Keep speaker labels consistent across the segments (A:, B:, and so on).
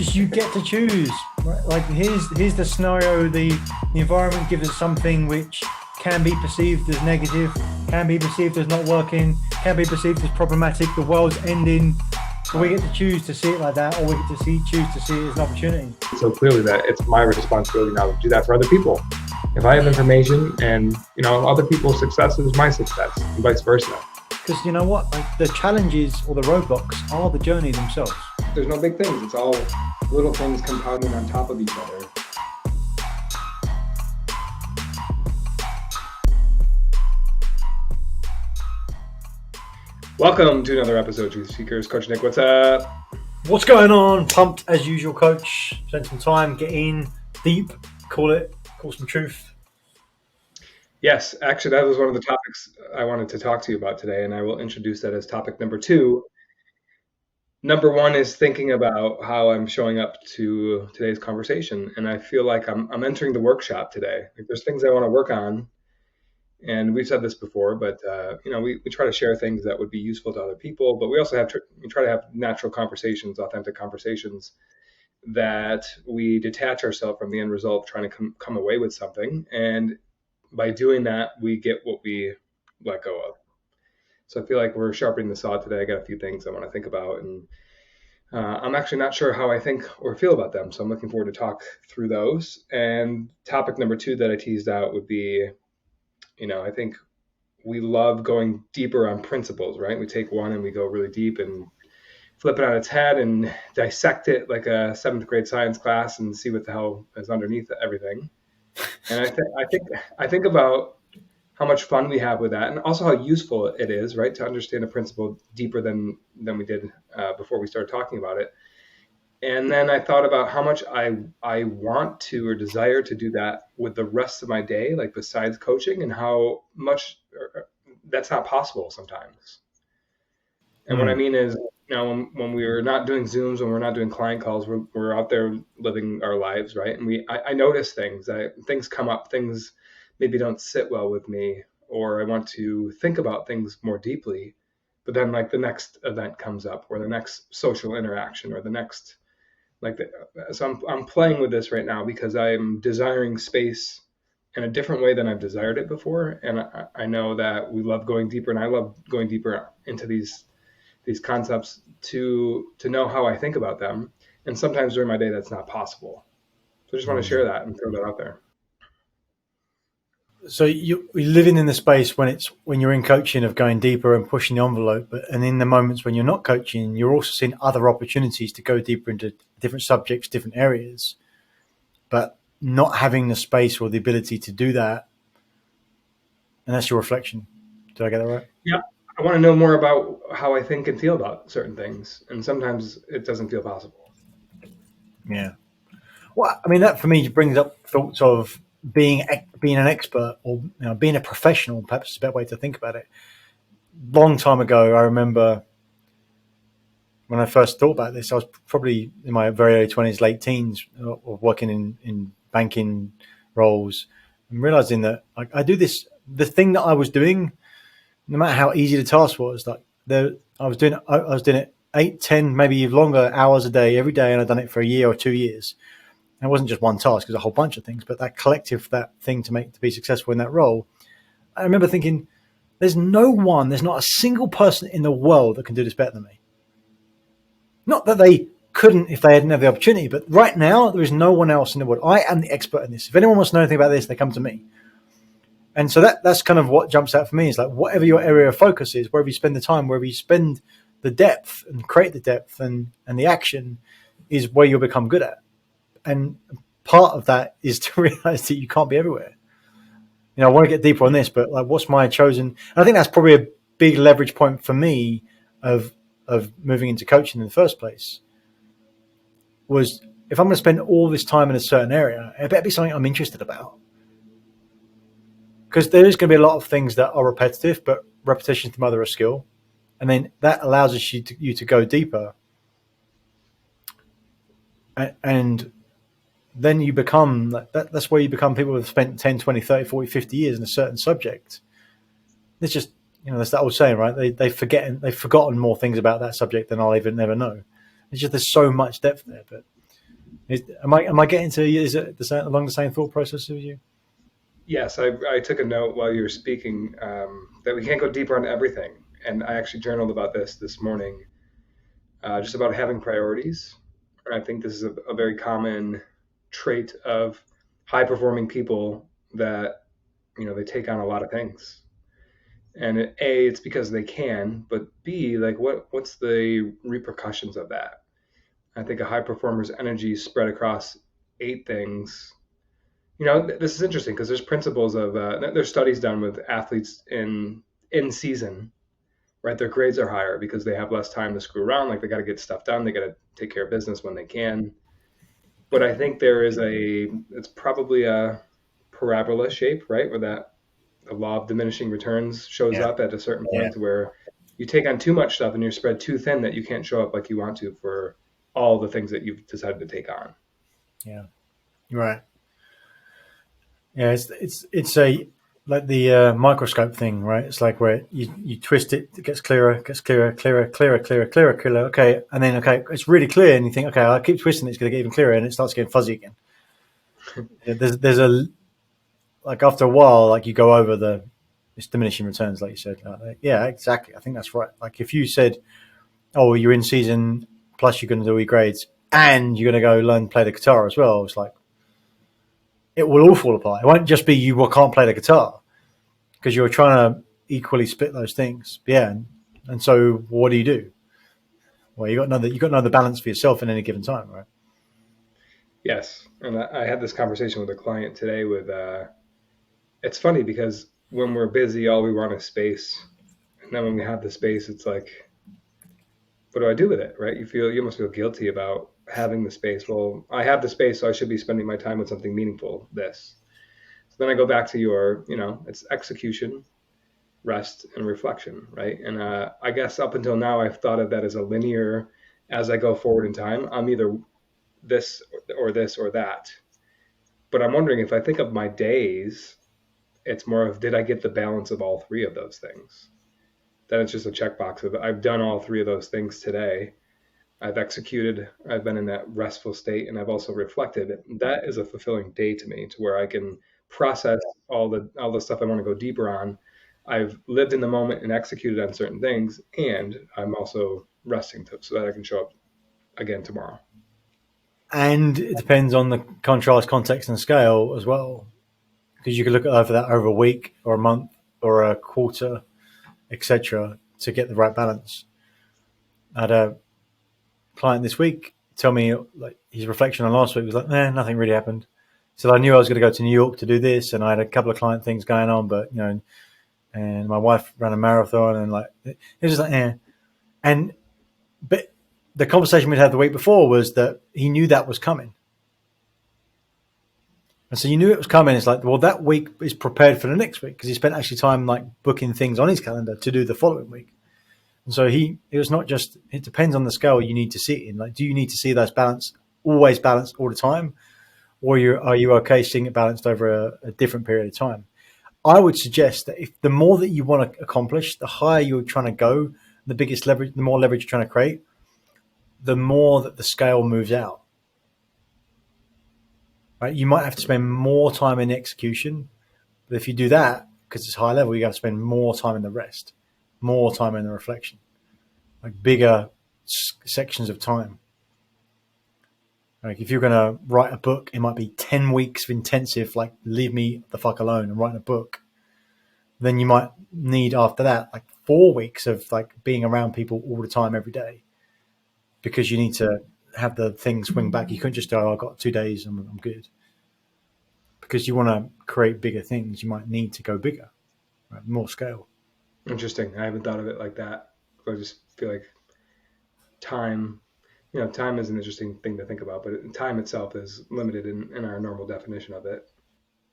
A: just you get to choose. Right? Like here's the scenario. The environment gives us something which can be perceived as negative, can be perceived as not working, can be perceived as problematic. The world's ending. But we get to choose to see it like that, or we get to choose to see it as an opportunity.
B: So clearly that it's my responsibility now to do that for other people. If I have information and, other people's success is my success and vice versa.
A: Because you know what? Like, the challenges or the roadblocks are the journey themselves.
B: There's no big things. It's all little things compounding on top of each other. Welcome to another episode of Truth Seekers. Coach Nick, what's up?
A: What's going on? Pumped as usual, Coach. Spend some time, get in deep, call some truth.
B: Yes, actually, that was one of the topics I wanted to talk to you about today, and I will introduce that as topic number 2. Number 1 is thinking about how I'm showing up to today's conversation, and I feel like I'm entering the workshop today. Like, there's things I want to work on, and we've said this before, but we try to share things that would be useful to other people, but we also we try to have natural conversations, authentic conversations, that we detach ourselves from the end result, trying to come away with something, and by doing that, we get what we let go of. So I feel like we're sharpening the saw today. I got a few things I want to think about, and I'm actually not sure how I think or feel about them. So I'm looking forward to talk through those. And topic number 2 that I teased out would be, I think we love going deeper on principles, right? We take one and we go really deep and flip it on its head and dissect it like a 7th grade science class and see what the hell is underneath everything. And I think about how much fun we have with that, and also how useful it is, right, to understand a principle deeper than we did before we started talking about it. And then I thought about how much I want to or desire to do that with the rest of my day, like besides coaching, and how much that's not possible sometimes. And what I mean is, when we're not doing Zooms, when we're not doing client calls, we're out there living our lives, right? And I notice things come up, things maybe don't sit well with me, or I want to think about things more deeply, but then like the next event comes up, or the next social interaction, or the next, so I'm playing with this right now because I'm desiring space in a different way than I've desired it before. And I know that we love going deeper, and I love going deeper into these concepts to know how I think about them. And sometimes during my day, that's not possible. So I just want to share that and throw that out there.
A: So we're living in the space when you're in coaching of going deeper and pushing the envelope, and in the moments when you're not coaching, you're also seeing other opportunities to go deeper into different subjects, different areas, but not having the space or the ability to do that. And that's your reflection. Did I get that right?
B: Yeah. I want to know more about how I think and feel about certain things, and sometimes it doesn't feel possible.
A: Yeah. Well, I mean, that for me brings up thoughts of being an expert, or being a professional. Perhaps is a better way to think about it. Long time ago, I remember when I first thought about this, I was probably in my very early 20s, late teens, of working in banking roles, and realizing that I do this. The thing that I was doing, no matter how easy the task was, I was doing it 8, 10, maybe longer hours a day, every day, and I'd done it for a year or 2 years. And it wasn't just one task; it was a whole bunch of things. But that thing to be successful in that role, I remember thinking, there's not a single person in the world that can do this better than me. Not that they couldn't if they didn't have the opportunity, but right now there is no one else in the world. I am the expert in this. If anyone wants to know anything about this, they come to me. And so that's kind of what jumps out for me, is like, whatever your area of focus is, wherever you spend the time, wherever you spend the depth and create the depth and the action, is where you'll become good at. And part of that is to realize that you can't be everywhere. I want to get deeper on this, but like, what's my chosen? And I think that's probably a big leverage point for me of moving into coaching in the first place, was if I'm going to spend all this time in a certain area, it better be something I'm interested about. Because there is going to be a lot of things that are repetitive, but repetition is the mother of skill. And then that allows you to go deeper. And then you become, that's where you become people who have spent 10, 20, 30, 40, 50 years in a certain subject. It's just, that's that old saying, right? They've forgotten more things about that subject than I'll even never know. It's just, there's so much depth there. But Am I getting to? Is it along the same thought process as you?
B: Yes, I took a note while you were speaking that we can't go deeper on everything. And I actually journaled about this morning, just about having priorities. And I think this is a very common trait of high performing people that, they take on a lot of things. And A, it's because they can, but B, like what's the repercussions of that? I think a high performer's energy spread across 8 things. This is interesting because there's principles of there's studies done with athletes in season, right? Their grades are higher because they have less time to screw around. Like they got to get stuff done. They got to take care of business when they can. But I think it's probably a parabola shape, right? Where that the law of diminishing returns shows
A: Yeah,
B: up at a certain
A: yeah,
B: point where you take on too much stuff and you're spread too thin that you can't show up like you want to for all the things that you've decided to take on.
A: yeah. Right. Yeah, it's a like the microscope thing, right? It's like where you twist it, it gets clearer, clearer, clearer. Okay, and then it's really clear, and you think, okay, I'll keep twisting, it's going to get even clearer, and it starts getting fuzzy again. Yeah, there's a like after a while, like you go over it's diminishing returns, like you said. Yeah, exactly. I think that's right. Like if you said, oh, you're in season, plus you're going to do all your grades, and you're going to go learn to play the guitar as well. It's like it will all fall apart. It won't just be you can't play the guitar because you're trying to equally split those things. Yeah, and so what do you do? Well, you got another balance for yourself in any given time, right?
B: Yes, and I had this conversation with a client today. It's funny because when we're busy, all we want is space, and then when we have the space, it's like, what do I do with it, right? You almost feel guilty about having the space. Well, I have the space, so I should be spending my time with something meaningful. So then I go back to it's execution, rest, and reflection, right? And I guess up until now, I've thought of that as a linear. As I go forward in time, I'm either this or this or that. But I'm wondering if I think of my days, it's more of did I get the balance of all three of those things? Then it's just a checkbox of I've done all three of those things today. I've executed, I've been in that restful state, and I've also reflected. That is a fulfilling day to me, to where I can process all the stuff I want to go deeper on. I've lived in the moment and executed on certain things, and I'm also resting so that I can show up again tomorrow.
A: And it depends on the contrast, context, and scale as well, because you could look at that over a week or a month or a quarter, etc., to get the right balance. I had a client this week tell me like his reflection on last week was like, nothing really happened. So I knew I was going to go to New York to do this, and I had a couple of client things going on, but and my wife ran a marathon, and like it was just like, and but the conversation we'd had the week before was that he knew that was coming, and so you knew it was coming. It's like, well, that week is prepared for the next week because he spent actually time like booking things on his calendar to do the following week. And so it was not just, it depends on the scale you need to see it in. Like, do you need to see those always balanced all the time? Or are you okay seeing it balanced over a different period of time? I would suggest that if the more that you want to accomplish, the higher you're trying to go, the more leverage you're trying to create, the more that the scale moves out. Right? You might have to spend more time in execution, but if you do that, because it's high level, you have to spend more time in the rest, more time in the reflection, like bigger sections of time. Like if you're going to write a book, it might be 10 weeks of intensive, like leave me the fuck alone and writing a book. Then you might need after that, like 4 weeks of like being around people all the time, every day, because you need to have the thing swing back. You couldn't just go, I've got 2 days and I'm good. Because you want to create bigger things, you might need to go bigger, right? More scale.
B: Interesting. I haven't thought of it like that. I just feel like time, time is an interesting thing to think about, but time itself is limited in our normal definition of it.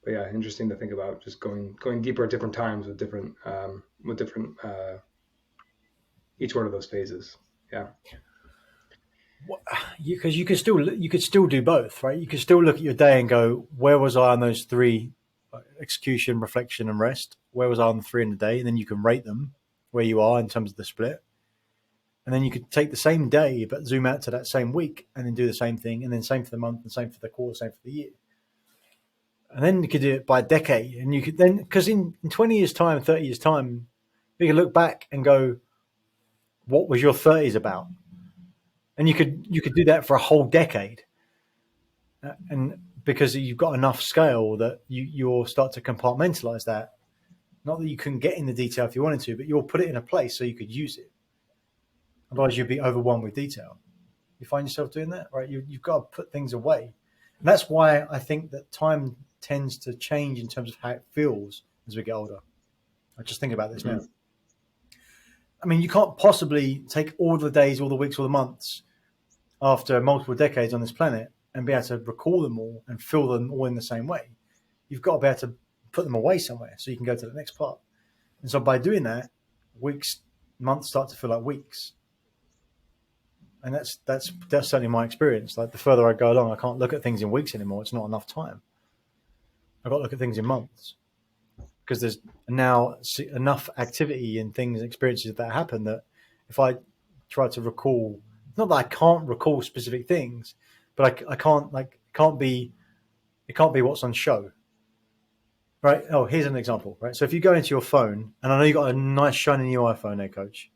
B: But yeah, interesting to think about just going deeper at different times with different each one of those phases. Yeah.
A: Because you could still do both, right? You could still look at your day and go, where was I on those three: execution, reflection, and rest? Where was I on the three in the day? And then you can rate them where you are in terms of the split. And then you could take the same day, but zoom out to that same week and then do the same thing. And then same for the month and same for the quarter, same for the year. And then you could do it by decade. And you could then, because in 20 years' time, 30 years' time, you can look back and go, what was your 30s about? And you could do that for a whole decade. And because you've got enough scale that you'll start to compartmentalize that. Not that you couldn't get in the detail if you wanted to, but you'll put it in a place so you could use it. Otherwise, you'd be overwhelmed with detail. You find yourself doing that, right? You've got to put things away. And that's why I think that time tends to change in terms of how it feels as we get older. I just think about this now. I mean, you can't possibly take all the days, all the weeks, all the months after multiple decades on this planet and be able to recall them all and feel them all in the same way. You've got to be able to put them away somewhere so you can go to the next part. And so by doing that, months start to feel like weeks. And that's certainly my experience. Like the further I go along, I can't look at things in weeks anymore. It's not enough time. I've got to look at things in months because there's now enough activity and things and experiences that happen that if I try to recall, not that I can't recall specific things, but I can't it can't be what's on show. Right. Oh, here's an example. Right. So if you go into your phone, and I know you got a nice shiny new iPhone there, Coach.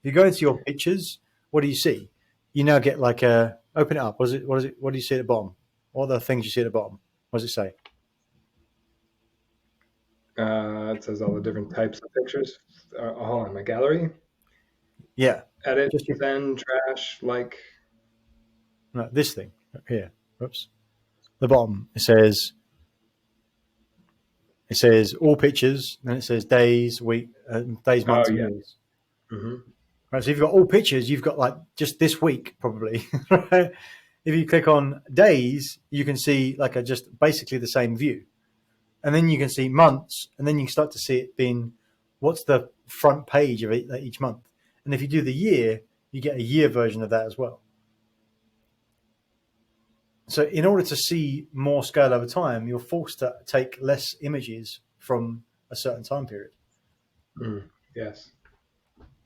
A: If you go into your pictures, what do you see? You now get like open it up. What do you see at the bottom? What are the things you see at the bottom? What does it say?
B: It says all the different types of pictures. Hold on, my gallery.
A: Yeah.
B: Edit, send, trash, like.
A: No, this thing here. Oops. The bottom. It says all pictures, and it says days, days, months, and years. Mm-hmm. Right, so if you've got all pictures, you've got like just this week probably. Right? If you click on days, you can see like just basically the same view, and then you can see months, and then you start to see it being what's the front page of each month. And if you do the year, you get a year version of that as well. So in order to see more scale over time, you're forced to take less images from a certain time period.
B: Yes.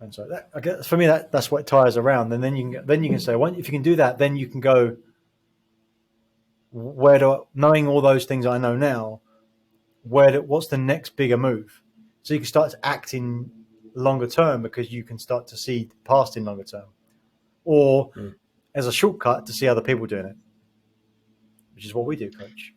A: And so that, I guess for me, that's what ties around. And then you can say, well, if you can do that, then you can go knowing all those things I know now, what's the next bigger move? So you can start to act in longer term because you can start to see past in longer term, or as a shortcut to see other people doing it, which is what we do, Coach.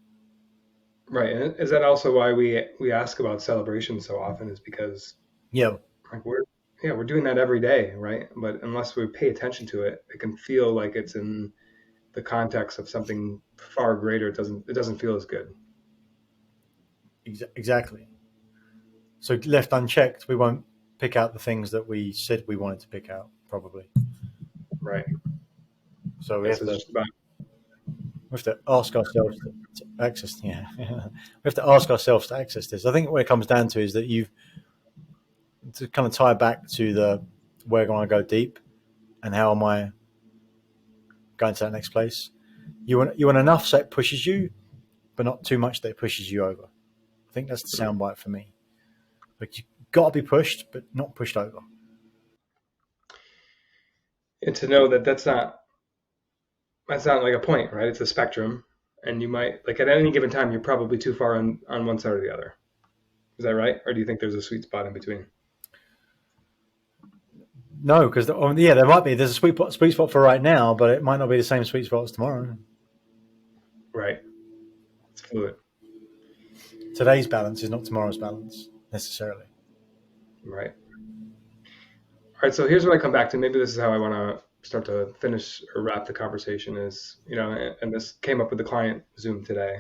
B: Right. And is that also why we ask about celebration so often, is because like we're doing that every day, right? But unless we pay attention to it, it can feel like it's in the context of something far greater. It doesn't feel as good.
A: Exactly. So left unchecked, we won't pick out the things that we said we wanted to pick out, probably.
B: Right.
A: So we have to ask ourselves to access. Yeah, we have to ask ourselves to access this. I think what it comes down to is that to kind of tie back to where I want to go deep, and how am I going to that next place? You want enough so it pushes you, but not too much that it pushes you over. I think that's the soundbite for me. Like you got to be pushed, but not pushed over.
B: And to know that that's not like a point, right? It's a spectrum, and you might, like, at any given time, you're probably too far on one side or the other. Is that right? Or do you think there's a sweet spot in between?
A: No, because there might be. There's a sweet spot for right now, but it might not be the same sweet spot as tomorrow.
B: Right. It's fluid.
A: Today's balance is not tomorrow's balance necessarily.
B: Right. All right. So here's what I come back to. Maybe this is how I want to start to finish or wrap the conversation is, and this came up with the client Zoom today,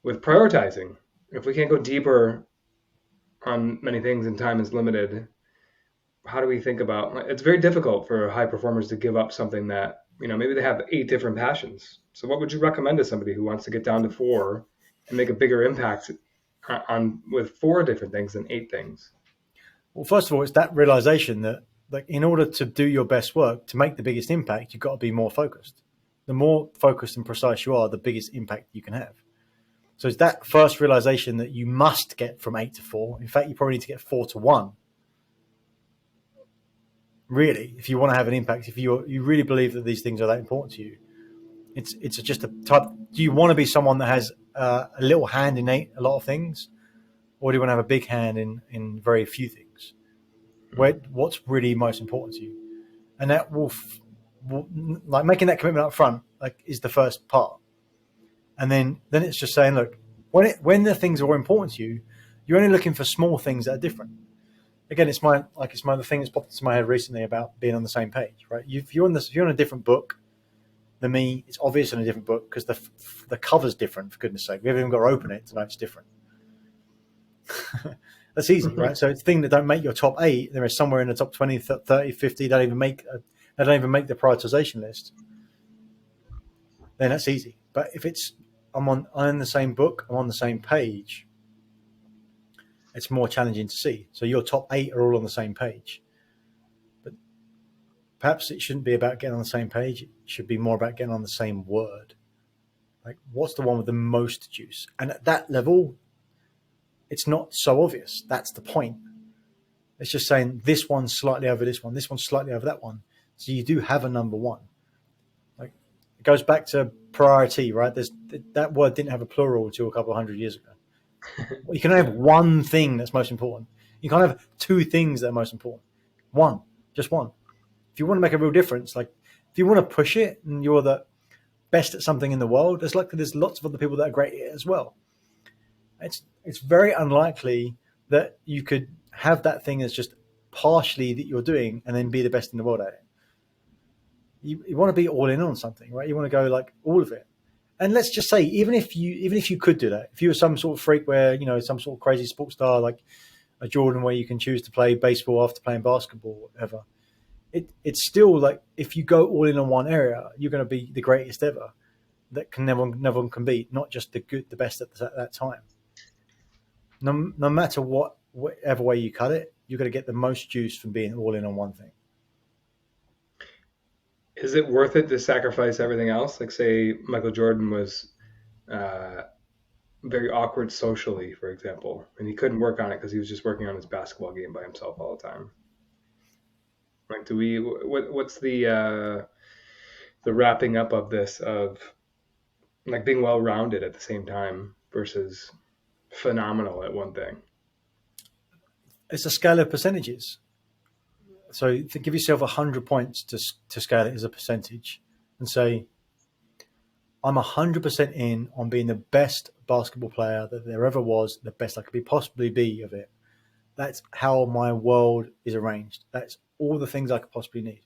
B: with prioritizing. If we can't go deeper on many things and time is limited, how do we think about, it's very difficult for high performers to give up something that, maybe they have 8 different passions. So what would you recommend to somebody who wants to get down to 4 and make a bigger impact with 4 different things than 8 things?
A: Well, first of all, it's that realization that, like, in order to do your best work, to make the biggest impact, you've got to be more focused. The more focused and precise you are, the biggest impact you can have. So it's that first realization that you must get from 8 to 4. In fact, you probably need to get 4 to 1. Really, if you want to have an impact, if you really believe that these things are that important to you, it's just a type. Do you want to be someone that has a little hand in a lot of things, or do you want to have a big hand in very few things? What's really most important to you, and that will like making that commitment up front, like, is the first part, and then it's just saying, look, when the things are important to you, you're only looking for small things that are different. Again, it's the thing that's popped into my head recently about being on the same page, right? If you're on a different book than me, it's obvious in a different book because the cover's different, for goodness sake. We haven't even got to open it to know it's different. That's easy, right? So it's a thing that don't make your top 8, there is somewhere in the top 20, 30, 50, they don't even make the prioritization list, then that's easy. But if I'm in the same book, I'm on the same page, it's more challenging to see. So your top 8 are all on the same page. But perhaps it shouldn't be about getting on the same page. It should be more about getting on the same word. Like, what's the one with the most juice? And at that level, it's not so obvious. That's the point. It's just saying this one's slightly over this one's slightly over that one. So you do have a number one. Like, it goes back to priority, right? That word didn't have a plural until a couple of hundred years ago. You can have one thing that's most important. You can't have 2 things that are most important. Just one. If you want to make a real difference, like if you want to push it and you're the best at something in the world, there's lots of other people that are great at it as well. It's very unlikely that you could have that thing as just partially that you're doing and then be the best in the world at it. You want to be all in on something, right? You want to go like all of it. And let's just say, even if you could do that, if you were some sort of freak where, some sort of crazy sports star like a Jordan, where you can choose to play baseball after playing basketball, or whatever, it's still like, if you go all in on one area, you're going to be the greatest ever. That can never one can beat, not just the best at that time. No matter whatever way you cut it, you're going to get the most juice from being all in on one thing.
B: Is it worth it to sacrifice everything else? Like, say Michael Jordan was very awkward socially, for example, and he couldn't work on it because he was just working on his basketball game by himself all the time. Like, what's the wrapping up of this, of like being well-rounded at the same time versus phenomenal at one thing?
A: It's a scale of percentages. So give yourself 100 points to scale it as a percentage and say, I'm 100% in on being the best basketball player that there ever was, the best I could possibly be of it. That's how my world is arranged. That's all the things I could possibly need.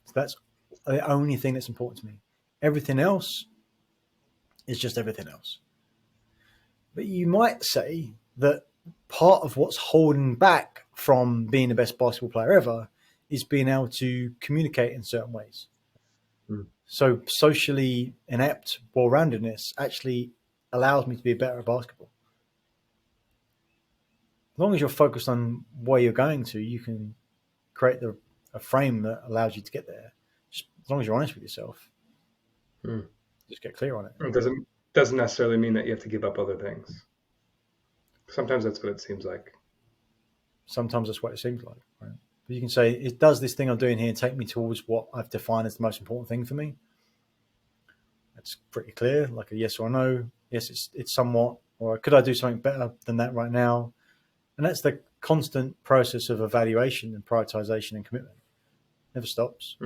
A: So that's the only thing that's important to me. Everything else is just everything else. But you might say that part of what's holding back from being the best basketball player ever is being able to communicate in certain ways. So socially inept, well-roundedness actually allows me to be better at basketball. As long as you're focused on where you're going to, you can create a frame that allows you to get there. Just as long as you're honest with yourself, just get clear on it.
B: It doesn't necessarily mean that you have to give up other things. Sometimes that's what it seems like.
A: Sometimes that's what it seems like, right? But you can say, does this thing I'm doing here take me towards what I've defined as the most important thing for me? That's pretty clear, like a yes or no. Yes, it's somewhat, or could I do something better than that right now? And that's the constant process of evaluation and prioritization and commitment. Never stops.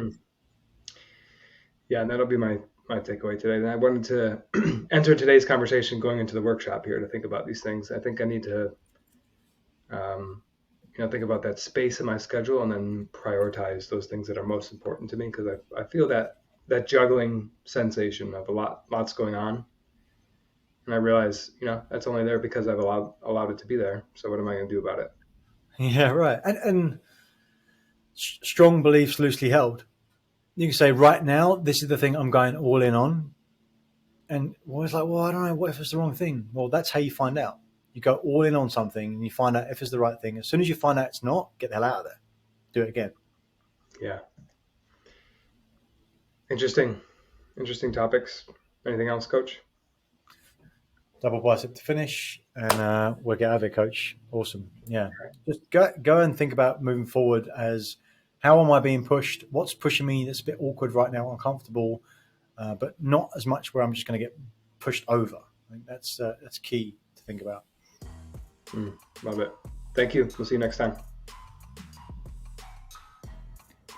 B: Yeah, and that'll be my takeaway today. And I wanted to enter today's conversation going into the workshop here to think about these things. I think I need to, think about that space in my schedule and then prioritize those things that are most important to me, because I feel that juggling sensation of lots going on. And I realize, that's only there because I've allowed it to be there. So what am I going to do about it?
A: Yeah, right. And strong beliefs loosely held. You can say, right now, this is the thing I'm going all in on. And it's like, well, I don't know. What if it's the wrong thing? Well, that's how you find out. You go all in on something and you find out if it's the right thing. As soon as you find out it's not, get the hell out of there. Do it again.
B: Yeah. Interesting topics. Anything else, Coach?
A: Double bicep to finish, and we'll get out of here, Coach. Awesome. Yeah. Just go and think about moving forward as how am I being pushed? What's pushing me that's a bit awkward right now, uncomfortable, but not as much where I'm just going to get pushed over. I think that's key to think about.
B: Love it. Thank you. We'll see you next time.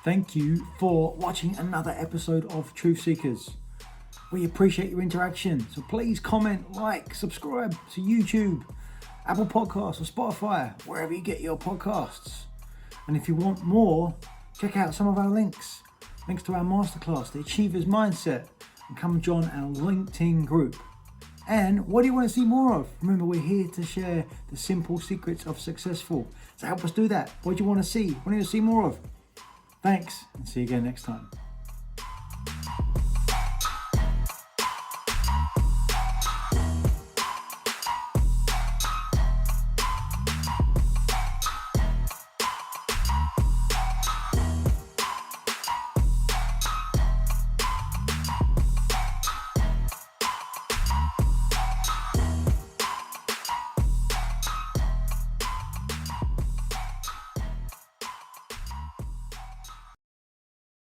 A: Thank you for watching another episode of Truth Seekers. We appreciate your interaction, so please comment, like, subscribe to YouTube, Apple Podcasts, or Spotify, wherever you get your podcasts. And if you want more, check out some of our links to our masterclass, The Achiever's Mindset, and come join our LinkedIn group. And what do you want to see more of? Remember, we're here to share the simple secrets of successful. So help us do that. What do you want to see? What do you want to see more of? Thanks, and see you again next time.